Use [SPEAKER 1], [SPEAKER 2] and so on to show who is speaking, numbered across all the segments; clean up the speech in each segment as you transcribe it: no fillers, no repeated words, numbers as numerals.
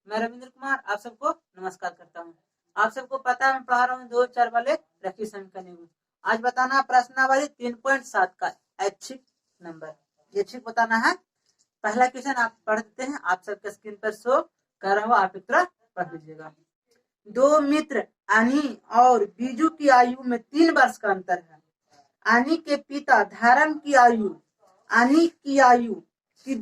[SPEAKER 1] मैं रविंद्र कुमार आप सबको नमस्कार करता हूँ। आप सबको पता है मैं पढ़ा रहा हूँ 2-4 वाले रैखिक समीकरण। आज बताना प्रश्नावली 3.7 का ऐच्छिक नंबर, ऐच्छिक बताना है। पहला क्वेश्चन आप पढ़ देते हैं, आप सबके स्क्रीन पर शो कर रहा हूँ, आप एक तरह पढ़ लीजिएगा। दो मित्र आनी और बीजू की आयु में 3 वर्ष का अंतर है। आनी के पिता धर्म की आयु आनी की आयु की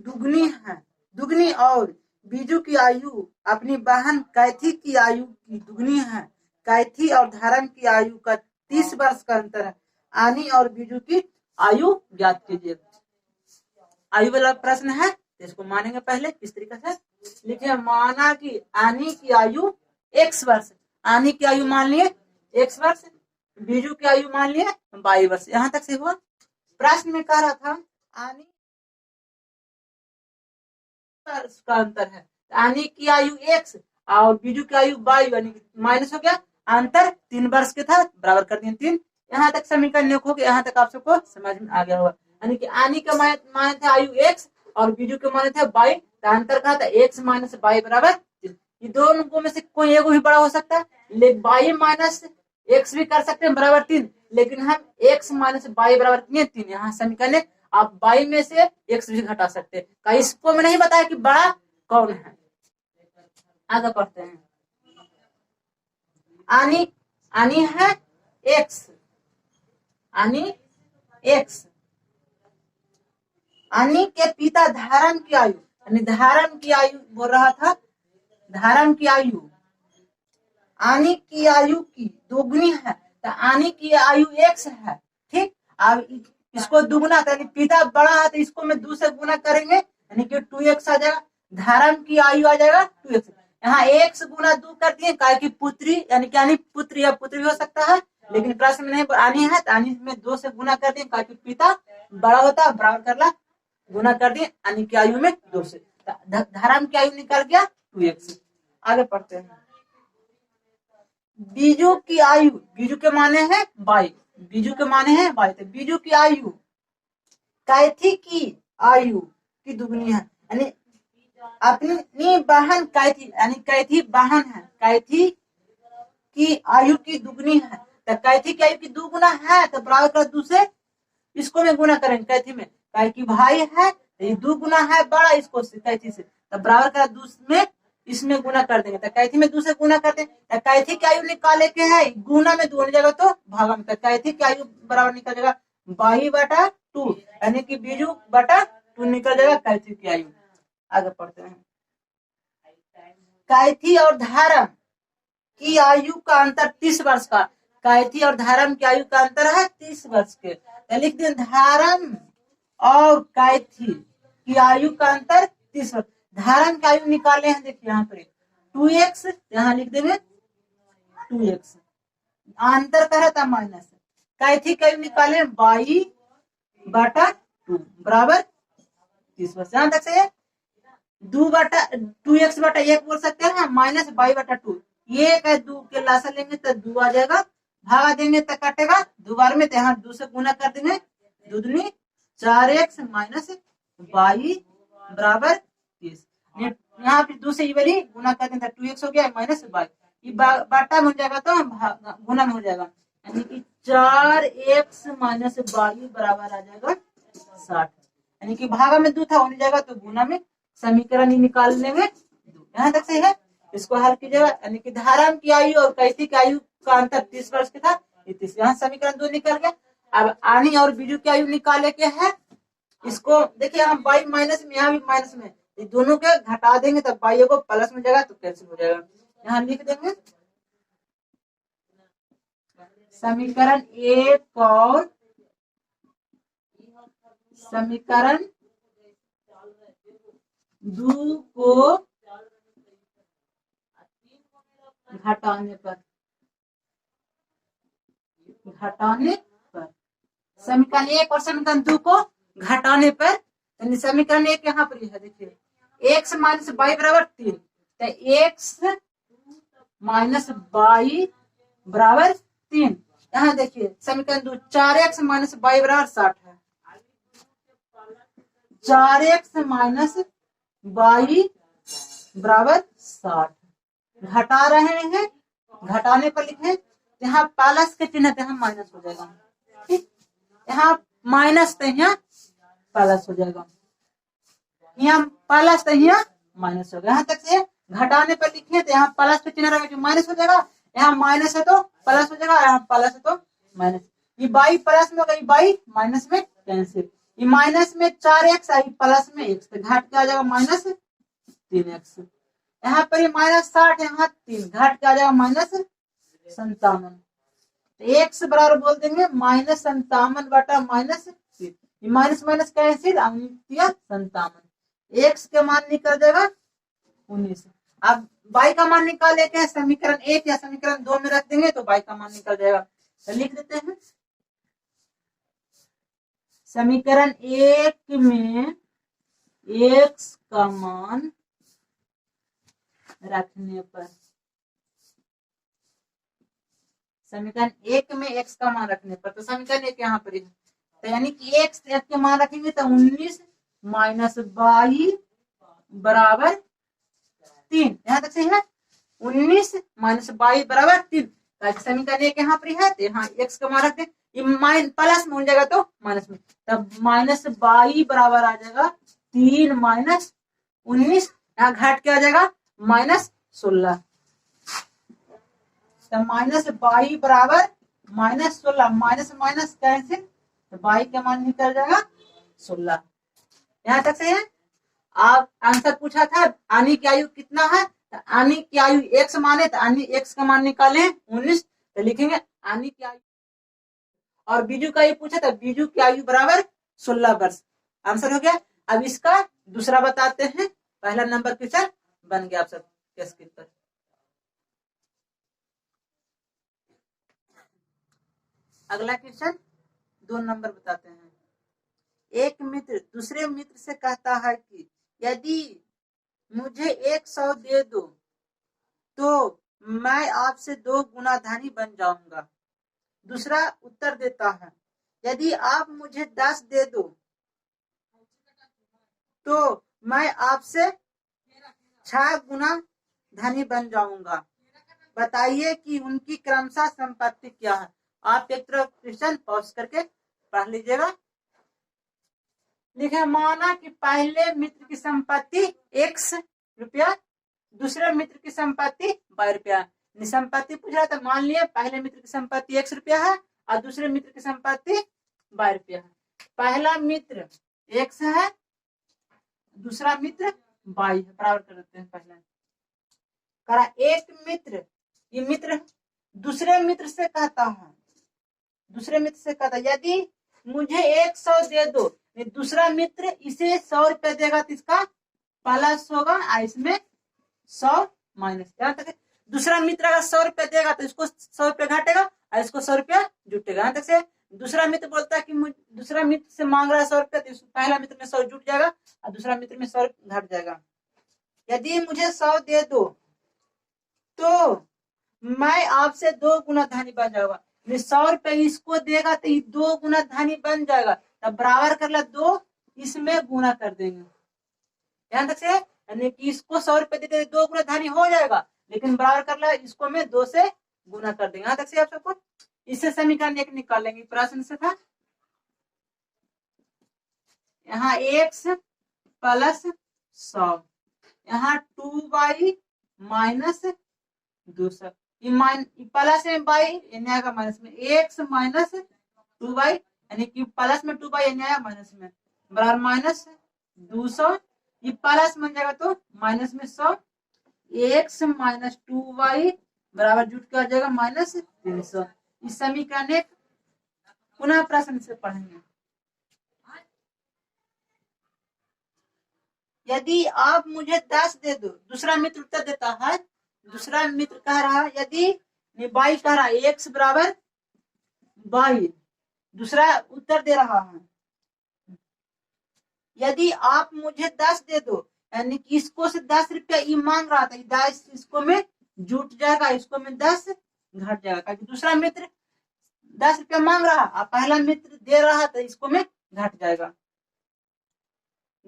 [SPEAKER 1] दुगनी और बीजू की आयु अपनी बहन कैथी की आयु की दुगनी है। कैथी और धर्म की आयु का 30 वर्ष का अंतर है। आनी और बीजू की आयु ज्ञात कीजिए। आयु वाला प्रश्न है, इसको मानेंगे पहले किस तरीके से लिखिए। माना कि आनी की आयु x वर्ष, आनी की आयु मान लिए x वर्ष, बीजू की आयु मान लिए y वर्ष। यहाँ तक से हुआ। प्रश्न में कह रहा था आनी का अंतर है, आनी की आयु x और बीजू की आयु y, यानी माइनस हो गया, अंतर 3 वर्ष के था, बराबर कर दिए 3। यहाँ तक समीकरण लिखो कि यहाँ तक आप सबको समझ में आ गया होगा। यानी कि आनी का माने थे आयु x और बीजू के माने थे y, का अंतर कहा था x माइनस y बराबर 3। ये दोनों में से कोई एक भी बड़ा हो सकता है, लेकिन y माइनस x भी कर सकते हैं बराबर 3, लेकिन हम x माइनस y बराबर 3 यहाँ समीकरण आप y में से x भी घटा सकते हैं। इसको मैं नहीं बताया कि बड़ा कौन है। आगे पढ़ते हैं। आनी है x, आनी x, आनी के पिता धर्म की आयु, यानी धर्म की आयु बोल रहा था, धर्म की आयु आनी की आयु की दुगनी है, तो आनी की आयु x है। ठीक, अब इसको दुगना था, पिता बड़ा है तो इसको मैं 2 से गुना करेंगे, यानी कि 2x आ जाएगा। धर्म की आयु आ जाएगा 2x। यहाँ x गुना 2 कर दिए, काय की पुत्री, यानी कि आनी पुत्री या पुत्री हो सकता है, लेकिन प्रश्न में नहीं आनी है तो आनी में 2 से गुना कर दिए, काय की पिता बड़ा होता है, बराबर कर ला, गुना कर दिए आनी की आयु में 2 से, धर्म की आयु निकल गया 2x। आगे पढ़ते हैं। बीजू की आयु, बीजू के माने हैं y, बीजू के माने हैं y, तो बीजू की आयु कैथी की आयु की दुगनी है, यानी अपनी बहन कैथी, यानी कैथी बहन है, कैथी की आयु की दुगनी है, तो कैथी की आयु की 2 गुना है तो बराबर कर 2 से इसको में गुना करेंगे कैथी में, काय की भाई है, ये 2 गुना है बड़ा इसको से कैथी से, तो बराबर कर 2 में इसमें गुना कर देंगे, तो कैथी में 2 से गुना कर देंगे। कैथी की आयु निकाले के है, गुना में 2 हो जाएगा तो भागा में, कैथी की आयु बराबर निकल जाएगा y बटा 2, यानी कि बीजू बटा 2 निकल जाएगा कैथी की आयु। आगे पढ़ते हैं। कैथी और धर्म की आयु का अंतर 30 वर्ष का, कैथी और धर्म की आयु का अंतर है 30 वर्ष के, तो लिख दें धर्म और कैथी की आयु का अंतर 30 वर्ष। धर्म की आयु निकाले हैं, देखिए यहाँ पर 2x, यहाँ लिख देंगे 2x, अंतर कर रहा था माइनस, कैथी की आयु निकाले y बटा 2 बराबर 30 वर्ष। यहाँ तक से 2x बटा 1 बोल सकते हैं, माइनस y बटा 2, ये 2 के लासा लेंगे तो 2 आ जाएगा, भागा देंगे तो कटेगा 2 बार में, तो यहाँ 2 से गुना कर देंगे, 2 दूनी 4x माइनस y बराबर 30। यहाँ पे 2 से ये वाली गुना कर देंगे तो 2x हो गया माइनस y, ये बाटा में हो जाएगा तो गुना में हो जाएगा, यानी कि 4x माइनस y बराबर आ जाएगा 60, यानी कि भागा में 2 था, हो जाएगा तो गुना में समीकरण ही निकाल लेंगे। यहाँ तक से है, इसको हल कीजिएगा, यानी कि धर्म की आयु और कैथी की आयु का अंतर 30 वर्ष के था, यहाँ समीकरण 2 निकल गया। अब आनी और बीजू की आयु निकाले के है, इसको देखिए हम y माइनस में, यहाँ भी माइनस में, ये दोनों के घटा देंगे तो y को प्लस में जाएगा तो कैंसिल हो जाएगा। यहाँ लिख देंगे समीकरण 1 और समीकरण 2 को घटाने पर समीकरण 1 और समीकरण 2 को घटाने पर, यानी समीकरण 1 यहाँ पर है, देखिए x माइनस y बराबर 3, तो x माइनस y बराबर 3। यहाँ देखिए समीकरण 2 4x माइनस y बराबर 60 है, 4x माइनस y बराबर 60। घटा रहे हैं, घटाने पर लिखे, यहाँ प्लस के चिन्ह है, यहाँ माइनस हो जाएगा। ठीक, यहाँ माइनस तो यहाँ प्लस हो जाएगा, यहाँ प्लस तो यहाँ माइनस हो गया। यहाँ तक से घटाने पर लिखे तो यहाँ प्लस पे चिन्ह रहेगा, माइनस हो जाएगा, यहाँ माइनस है तो प्लस हो जाएगा, यहाँ प्लस है तो माइनस। ये बाई प्लस में होगा, ये बाई माइनस में कैंसिल। ये माइनस में 4x आई, प्लस में x, तो घाट के आ जाएगा माइनस 3x। यहाँ पर ये माइनस 60, यहाँ 3, घाट के आ जाएगा माइनस 57। एक्स बराबर बोल देंगे माइनस 57 बटा minus 3, minus minus cancel, 57। X के मान निकल जाएगा 19। अब y का मान निकाले के समीकरण 1 या समीकरण 2 में रख देंगे तो y का मान निकल जाएगा। तो लिख देते हैं, समीकरण 1 में x का मान रखने पर, समीकरण 1 में x का मान रखने पर, तो समीकरण 1 यहाँ पर है, तो यानी कि x के मान रखेंगे तो 19 माइनस 22 बराबर 3। यहाँ तक सही है, 19 माइनस 22 बराबर 3। समीकरण 1 यहाँ पर है, तो यहाँ x का मान रख दे, ये प्लस में हो जाएगा तो माइनस में, तब माइनस 22 बराबर आ जाएगा 3 माइनस 19, यहाँ घाट के आ जाएगा माइनस 16। तो माइनस 22 बराबर माइनस 16, माइनस माइनस कैंसिल, तो 22 का मान निकल जाएगा 16। यहाँ तक से है। आप आंसर पूछा था आनी की आयु कितना है, तो आनी की आयु x माने तो आनी x का मान निकाले 19, तो लिखेंगे आनी की आयु, और बीजू का आयु पूछा था, बीजू की आयु बराबर 16 वर्ष। आंसर हो गया। अब इसका दूसरा बताते हैं, पहला नंबर क्वेश्चन बन गया आप सब के स्क्रीन पर। अगला क्वेश्चन 2 नंबर बताते हैं। एक मित्र दूसरे मित्र से कहता है कि यदि मुझे 100 दे दो तो मैं आपसे 2 गुना धनी बन जाऊंगा। दूसरा उत्तर देता है यदि आप मुझे 10 दे दो तो मैं आपसे 6 गुना धनी बन जाऊंगा। बताइए कि उनकी क्रमशः संपत्ति क्या है। आप एक तरफ क्वेश्चन पॉज करके पढ़ लीजिएगा। लिखे, माना कि पहले मित्र की संपत्ति x रुपया, दूसरे मित्र की संपत्ति ₹22। संपत्ति पूछ रहा था, मान लिया पहले मित्र की संपत्ति x रुपया है और दूसरे मित्र की संपत्ति ₹22 है। पहला मित्र x है, दूसरा मित्र y है, बराबर कर देते हैं। पहला करा एक मित्र, ये मित्र दूसरे मित्र से कहता है, दूसरे मित्र से कहता है यदि मुझे 100 दे दो, दूसरा मित्र इसे 100 रुपए देगा तो इसका प्लस होगा, इसमें 100 माइनस। यहाँ तक दूसरा मित्र अगर 100 रुपए देगा तो इसको 100 रुपए घटेगा और इसको 100 रुपया जुटेगा। यहाँ तक से दूसरा मित्र बोलता है कि दूसरा मित्र से मांग रहा है 100 रुपया, तो पहला मित्र में 100 जुट जाएगा और दूसरा मित्र में 100 घट जाएगा। यदि मुझे 100 दे दो तो मैं आपसे 2 गुना धनी बन जाऊंगा। 100 रुपए इसको देगा तो 2 गुना धनी बन जाएगा, तब बराबर कर ला 2, इसमें गुना कर देंगे। ध्यान तक से, यानी कि इसको 100 रुपए देते 2 गुना धनी हो जाएगा, लेकिन बराबर कर ला इसको में 2 से गुना कर देंगे। यहाँ तक से आप सबको इससे समीकरण 1 निकाल लेंगे। प्रश्न से था यहाँ x प्लस 100, यहाँ 2y माइनस 200, प्लस में बाई आएगा माइनस में, x माइनस 2y, यानी कि प्लस में 2y आया माइनस में, बराबर माइनस 200। ये प्लस बन जाएगा तो माइनस में 100, x माइनस 2y बराबर जुट के आ जाएगा माइनस 300। इस समीकरण 1 पुनः प्रश्न से पढ़ेंगे। यदि आप मुझे 10 दे दो, दूसरा मित्र उत्तर देता है, दूसरा मित्र कह रहा है यदि y कह रहा है x बराबर y, दूसरा उत्तर दे रहा है यदि आप मुझे 10 दे दो, यानी कि इसको से 10 रुपया ये मांग रहा था, 10 इसको में जुट जाएगा, इसको में 10 घट जाएगा, क्योंकि दूसरा मित्र 10 रुपया मांग रहा और पहला मित्र दे रहा था, इसको में घट जाएगा।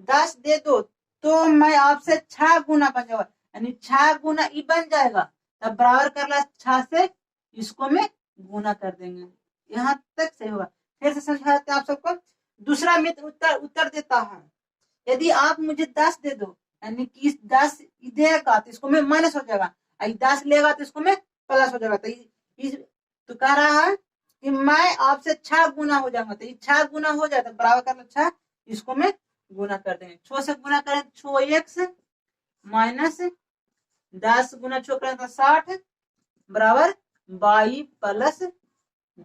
[SPEAKER 1] 10 दे दो तो मैं आपसे 6 गुना बन जाऊंगा, यानी 6 गुना ई बन जाएगा, तब बराबर कर ला 6 से, इसको में गुना कर देंगे। यहाँ तक सही होगा। फिर से समझाते हैं आप सबको। दूसरा मित्र उत्तर देता है, यदि आप मुझे 10 दे दो, यानी कि 10 देगा तो इसको में माइनस हो जाएगा, 10 लेगा तो इसको में प्लस हो जाएगा। तो कह रहा है कि मैं आपसे 6 गुना हो जाऊंगा, तो 6 गुना हो जाए तो बराबर कर लो 6, इसको में गुना कर देंगे। 6 से गुना करें 6x माइनस 10 गुना 6 करें तो 60 बराबर 22 प्लस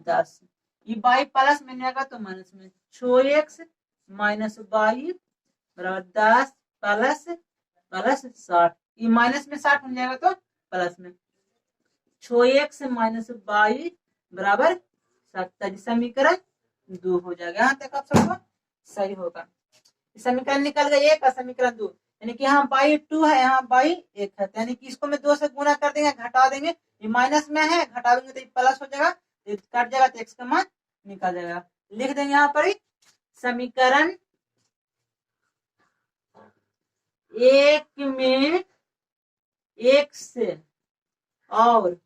[SPEAKER 1] 10। ये 22 प्लस में नहीं आएगा तो माइनस में, 6x माइनस 22 बराबर 10 प्लस 60। ये माइनस में 60 हो जाएगा तो प्लस में, 6x माइनस 22 बराबर 70। समीकरण 2 हो जाएगा। यहाँ तक आप सबको सही होगा। समीकरण निकल गया 1 का समीकरण 2, यानी कि यहाँ 2 है, यहाँ 1 है, यानी कि इसको मैं 2 से गुना कर देंगे, घटा देंगे, ये माइनस में है, घटा देंगे तो ये प्लस हो जाएगा, कट जाएगा तो x का मान निकल जाएगा। लिख देंगे यहाँ पर समीकरण 1 में x और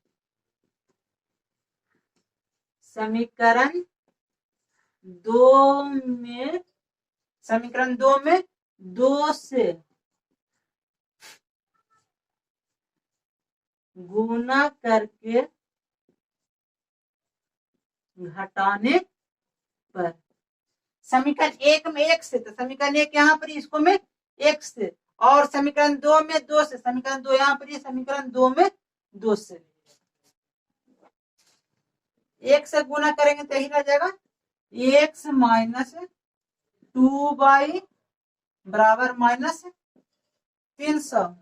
[SPEAKER 1] समीकरण 2 में 2 से गुना करके घटाने पर, समीकरण 1 में 1 से, तो समीकरण 1 यहाँ पर इसको में 1 से, और समीकरण 2 में 2 से, समीकरण 2 यहाँ पर समीकरण 2 में 2 से 1 से गुना करेंगे तो यही रह जाएगा x माइनस 2y बराबर माइनस 300।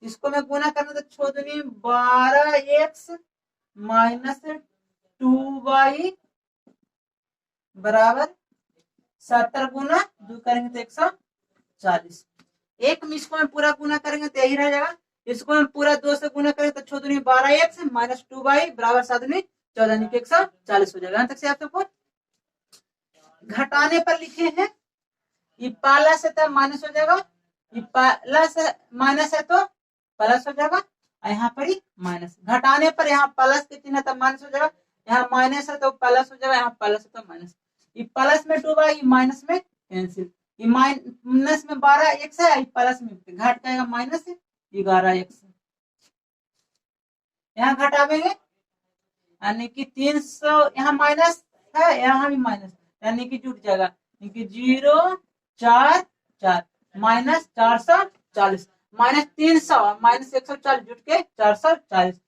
[SPEAKER 1] इसको मैं गुना करना तो 6 दूनी 12x माइनस 2y बराबर 70 गुना 2 करेंगे तो 140। एक में इसको हम पूरा गुना करेंगे तो यही रह जाएगा। इसको हम पूरा 2 से गुना करेंगे तो 6 दूनी 12x माइनस 2y बराबर 7 दूनी 14 यानी कि 140 हो जाएगा। यहाँ तक से आप सबको घटाने पर लिखे हैं, ये प्लस है तो माइनस हो जाएगा, ये प्लस माइनस है तो प्लस हो जाएगा, यहाँ पर ही माइनस। घटाने पर यहाँ प्लस के चिन्ह तो माइनस हो जाएगा, यहाँ माइनस है तो प्लस हो जाएगा, यहाँ प्लस है तो माइनस। ये प्लस में 2y माइनस में कैंसिल, ये माइनस में 12x है, प्लस में घट जाएगा माइनस 11x। यहाँ घटावेंगे यानी कि 300, यहाँ माइनस है, यहाँ भी माइनस, यानी कि जुट जाएगा, यानी कि 0 4 4 माइनस 440 माइनस 300 माइनस 140 जुट के 440।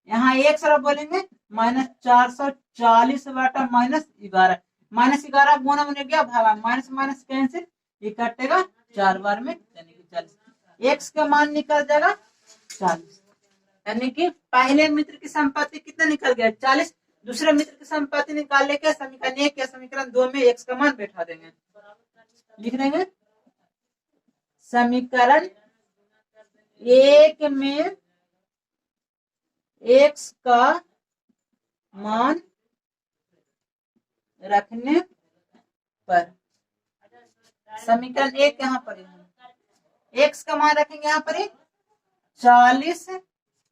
[SPEAKER 1] यहाँ एक सरफ बोलेंगे माइनस 440 बटा माइनस 11, माइनस 11 गुना में गया भागा, माइनस माइनस कैंसिल, ये कटेगा 4 बार में यानी कि 40। एक्स का मान निकल जाएगा 40, यानी कि पहले मित्र की संपत्ति कितना निकल गया 40, दूसरे मित्र की संपत्ति निकालने के समीकरण 1 या समीकरण 2 में एक्स का मान बैठा देंगे। लिख देंगे समीकरण 1 में एक्स का मान रखने पर, समीकरण 1 यहाँ पर एक्स का मान रखेंगे यहाँ पर 40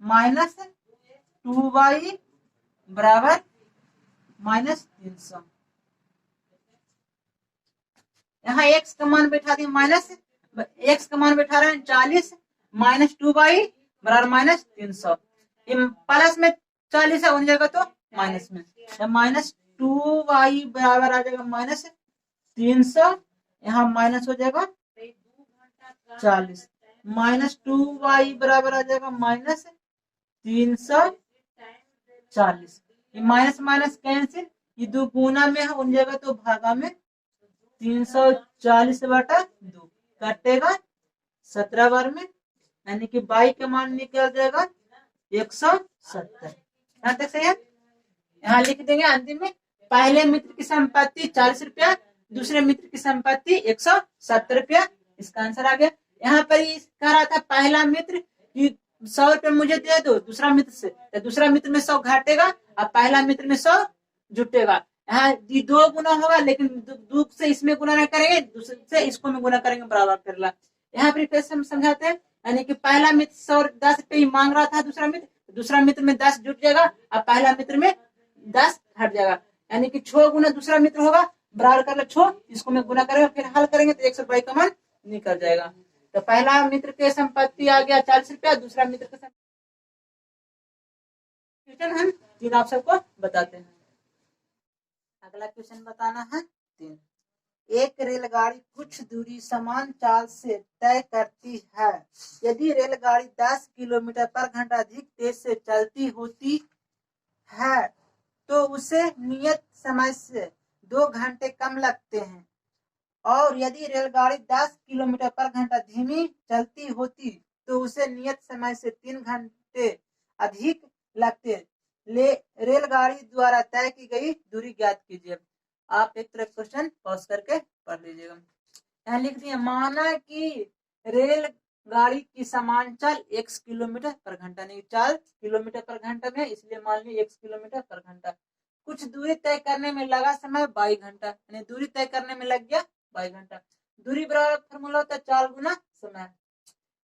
[SPEAKER 1] माइनस 2y बराबर माइनस 300। यहाँ एक्स का मान बैठा दिए माइनस, एक्स का मान बैठा रहे हैं 40 माइनस 2y बराबर माइनस 300। प्लस में 40 है, हो जाएगा तो माइनस में, माइनस 2y बराबर आ जाएगा माइनस 300, यहाँ माइनस हो जाएगा 40, माइनस 2y बराबर आ जाएगा माइनस 340। ये माइनस माइनस कैंसिल, ये 2 गुना में हो जाएगा तो भागा में 340 बटा 2 कटेगा 17 बार में, यानी कि y का मान निकल जाएगा 170। यहाँ तक सही है। यहाँ लिख देंगे अंतिम में पहले मित्र की संपत्ति 40 रुपया, दूसरे मित्र की संपत्ति 170 रुपया, इसका आंसर आ गया। यहाँ पर कह रहा था पहला मित्र 100 रुपया मुझे दे दो दूसरा मित्र से, तो दूसरा मित्र में 100 घटेगा और पहला मित्र में 100 जुटेगा। यहाँ 2 गुना होगा, लेकिन 2 से इसमें गुना नहीं करेंगे, दूसरे से इसको में गुना करेंगे, बराबर कर ला। यहाँ पर कैसे हम समझाते हैं, यानी कि पहला मित्र 110 रुपये ही मांग रहा था, दूसरा मित्र में 10 जुट जाएगा और पहला मित्र में 10 हट जाएगा। यानी कि 6 गुना दूसरा मित्र होगा, बराबर कर लो 6, इसको मैं गुना करेंगे फिर हल करेंगे तो 100 का मान निकल जाएगा। तो पहला मित्र के संपत्ति आ गया 40 रुपया, दूसरा मित्र के क्वेश्चन हम 3 ऑप्शन को बताते हैं। अगला क्वेश्चन बताना है 3। एक रेलगाड़ी कुछ दूरी समान चाल से तय करती है। यदि रेलगाड़ी 10 किलोमीटर पर घंटा अधिक तेज से चलती होती है तो उसे नियत समय से 2 घंटे कम लगते हैं, और यदि रेलगाड़ी 10 किलोमीटर पर घंटा धीमी चलती होती तो उसे नियत समय से 3 घंटे अधिक लगते। रेलगाड़ी द्वारा तय की गई दूरी ज्ञात कीजिए। आप एक तरफ क्वेश्चन पॉज करके पढ़ लीजिएगा। यहाँ लिख दिए, माना कि रेलगाड़ी की समान चाल x किलोमीटर पर घंटा, नहीं चाल किलोमीटर पर घंटा में, इसलिए मान ली x किलोमीटर पर घंटा। कुछ दूरी तय करने में लगा समय 22 घंटा, यानी दूरी तय करने में लग गया 22 घंटा। दूरी बराबर फॉर्मूला होता है 4 गुना समय।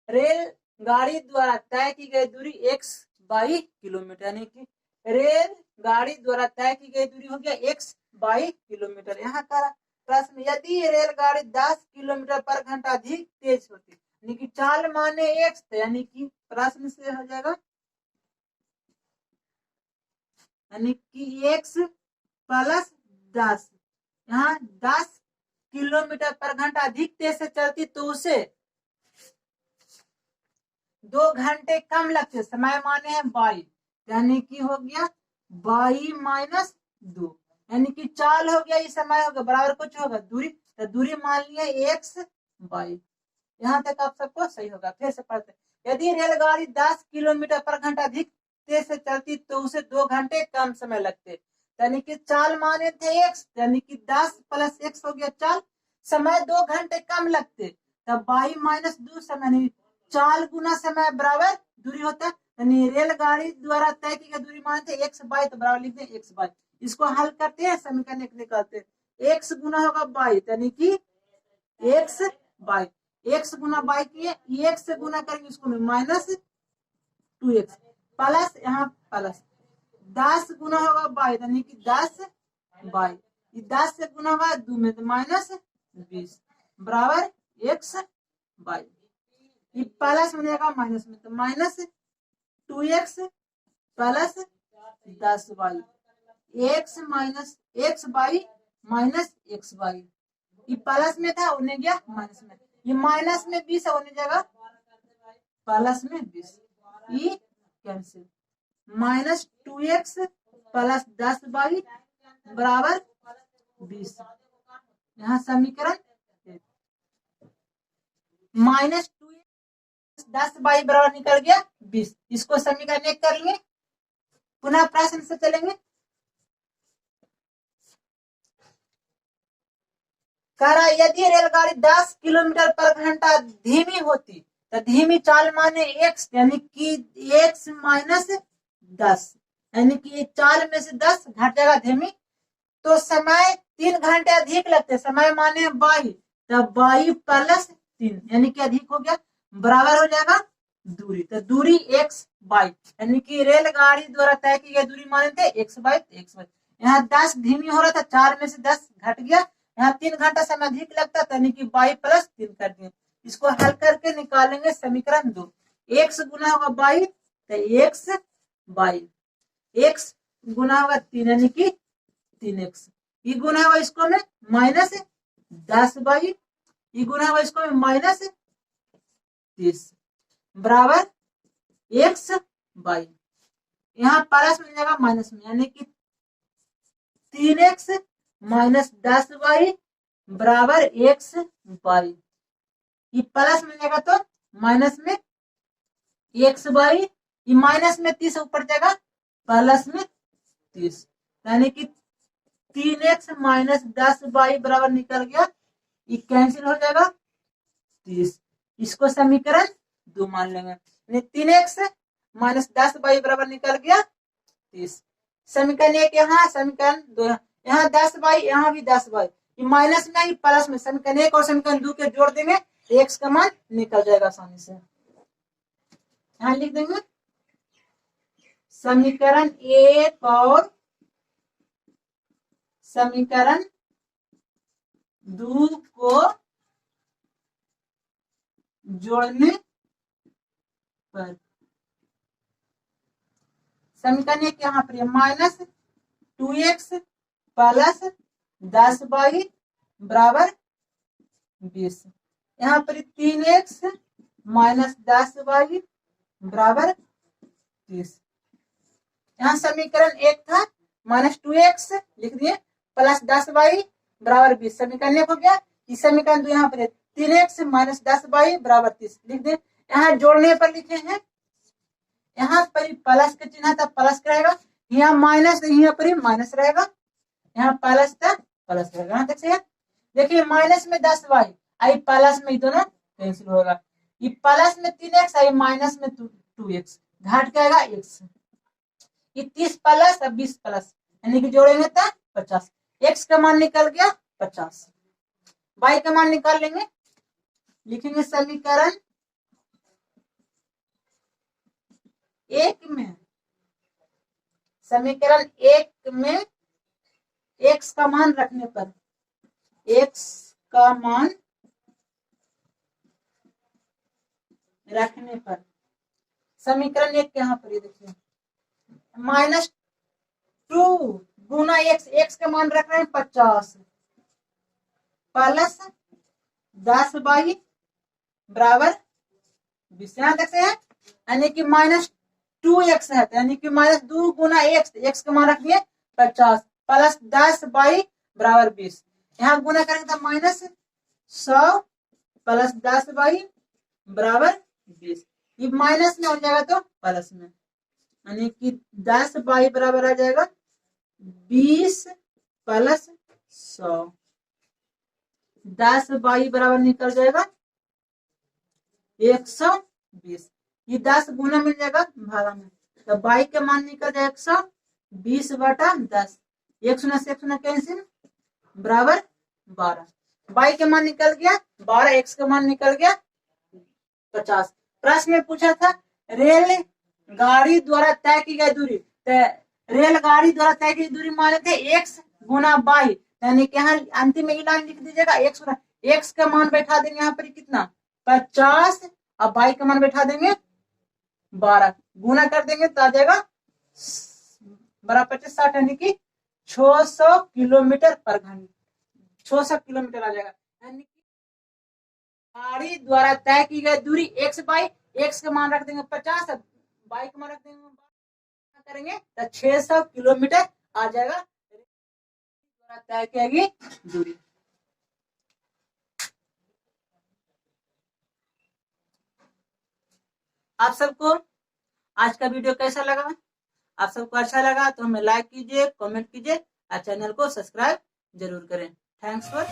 [SPEAKER 1] रेल गाड़ी द्वारा तय की गई दूरी x 22 किलोमीटर, यानी कि रेल गाड़ी द्वारा तय की गई दूरी हो गया x 22 किलोमीटर। यहाँ का प्रश्न, यदि रेलगाड़ी 10 किलोमीटर पर घंटा अधिक तेज होती, यानी कि चाल माने x, यानी कि प्रश्न से हो जाएगा, यानी कि x प्लस 10, यहाँ 10 किलोमीटर पर घंटा अधिक तेज से चलती तो उसे 2 घंटे कम लगते, समय माने हैं 22, यानी कि हो गया 22 माइनस 2, यानी कि चाल हो गया, ये समय हो गया, बराबर कुछ होगा दूरी, तो दूरी मान लिया x 22। यहाँ तक आप सबको सही होगा। फिर से पढ़ते, यदि रेलगाड़ी 10 किलोमीटर पर घंटा अधिक तेज से चलती तो उसे 2 घंटे कम समय लगते, यानी कि चाल माने थे x, यानी कि 10 प्लस x हो गया चाल, समय 2 घंटे कम लगते, तब 22 माइनस 2 समय, चाल गुना समय बराबर दूरी होता है, यानी रेलगाड़ी द्वारा तय की गई दूरी मानते x 22, तो बराबर लिख दें x 22। इसको हल करते हैं, समीकरण एक निकालते हैं, x गुना होगा 22, यानी कि x 22, x गुना 22 किए, x से गुना करेंगे इसको माइनस 2x, प्लस यहाँ प्लस 10 गुना होगा 22, यानी कि 10 22, 10 से गुना होगा 2 में तो माइनस 20, बराबर x 22। ये प्लस में जाएगा माइनस में, तो minus 2x plus 10y, x minus x by minus x by, ये प्लस में था उन्हें गया माइनस में, ये माइनस में 20 होने जाएगा प्लस में 20, ये cancel, minus 2x plus 10y बराबर 20। यहाँ समीकरण माइनस 2x 10y बराबर निकल गया 20, इसको समीकरण एक कर लिए। पुनः प्रश्न से चलेंगे, कह रहा यदि रेलगाड़ी 10 किलोमीटर पर घंटा धीमी होती तो धीमी चाल माने x, यानी कि x माइनस 10, यानी कि चाल में से 10 घट जाएगा धीमी, तो समय 3 घंटे अधिक लगते, समय माने 22, तब 22 प्लस 3, यानी कि अधिक हो गया, बराबर हो जाएगा दूरी, तो दूरी x 22, यानी कि रेलगाड़ी द्वारा तय की गई दूरी माने थे x 22, यहाँ 10 धीमी हो रहा था, 4 में से 10 घट गया, यहाँ 3 घंटा समय अधिक लगता था, यानी कि 22 प्लस 3 कर दिए। इसको हल करके निकालेंगे समीकरण 2, x गुना होगा 22 तो x 22, x गुना होगा 3 यानी कि 3x, ये गुना होगा इसको में माइनस 10y, ये गुना होगा इसको में माइनस 30, बराबर x 22, यहाँ प्लस में जाएगा माइनस में, यानी कि 3x माइनस 10y बराबर x 22, ये प्लस में जाएगा तो माइनस में x 22, ये माइनस में 30 ऊपर जाएगा प्लस में 30, यानी कि 3x माइनस 10y बराबर निकल गया, ये कैंसिल हो जाएगा 30, इसको समीकरण 2 मान लेंगे, 3x माइनस 10y बराबर निकल गया 30। समीकरण 1 यहाँ, समीकरण 2 यहाँ 10y, यहाँ भी 10y, ये माइनस में प्लस में, समीकरण 1 और समीकरण 2 के जोड़ देंगे तो x का मान निकल जाएगा आसानी से। यहाँ लिख देंगे समीकरण 1 और समीकरण 2 को जोड़ने पर समीकरण 1 यहाँ पर -2x प्लस 10y बराबर 20। यहाँ पर 3x माइनस 10y बराबर 30। यहाँ समीकरण 1 था -2x लिख दिए प्लस 10y बराबर 20। समीकरण 1 हो गया। इस समीकरण 2 यहाँ पर 3x माइनस 10y बराबर 30 लिख दे। यहाँ जोड़ने पर लिखे हैं, यहाँ पर प्लस का चिन्ह था प्लस रहेगा, यहाँ माइनस यहाँ पर माइनस रहेगा, यहाँ प्लस था प्लस रहेगा। यहाँ तक से देखिए माइनस में 10y आई प्लस में दोनों कैंसिल होगा। ये प्लस में 3x आई माइनस में 2x घाट के आएगा x। ये 30 प्लस और 20 प्लस यानी कि जोड़ेंगे तो 50। x का मान निकल गया 50। y का मान निकाल लेंगे, लिखेंगे समीकरण 1 में x का मान रखने पर समीकरण 1 यहाँ पर ये देखिए -2 गुना x का मान रख रहे हैं 50 प्लस 10y बराबर 20। यहाँ तक से है यानी कि -2x है, यानी कि -2 गुना x का मान रख दिए 50 प्लस 10y बराबर 20। यहाँ गुना करेंगे तो -100 प्लस 10y बराबर 20। ये माइनस में हो जाएगा तो प्लस में, यानी कि 10y बराबर आ जाएगा 20 प्लस 100। 10y बराबर निकल जाएगा 120। ये 10 गुना मिल जाएगा भागा में, तो y के मान निकल जाएगा 120 बटा 10। 1 शून्य से 1 शून्य कैंसिल बराबर 12। y के मान निकल गया 12, x का मान निकल गया 50। प्रश्न में पूछा था रेलगाड़ी द्वारा तय की गई दूरी, रेलगाड़ी द्वारा तय की दूरी माने थे x गुना y, यानी कि यहाँ अंतिम में लाइन लिख दीजिएगा x का मान बैठा देंगे यहाँ पर कितना 50 और y का मान बैठा देंगे 12, गुना कर देंगे तो आ जाएगा बराबर 50 60 यानी कि 600 किलोमीटर पर घंटा, 600 किलोमीटर आ जाएगा। यानी कि गाड़ी द्वारा तय की गई दूरी x बाई x का मान रख देंगे 50, y का मान रख देंगे करेंगे तो 600 किलोमीटर आ जाएगा द्वारा तय की गई दूरी। आप सबको आज का वीडियो कैसा लगा? आप सबको अच्छा लगा तो हमें लाइक कीजिए, कमेंट कीजिए और चैनल को सब्सक्राइब जरूर करें। Thanks for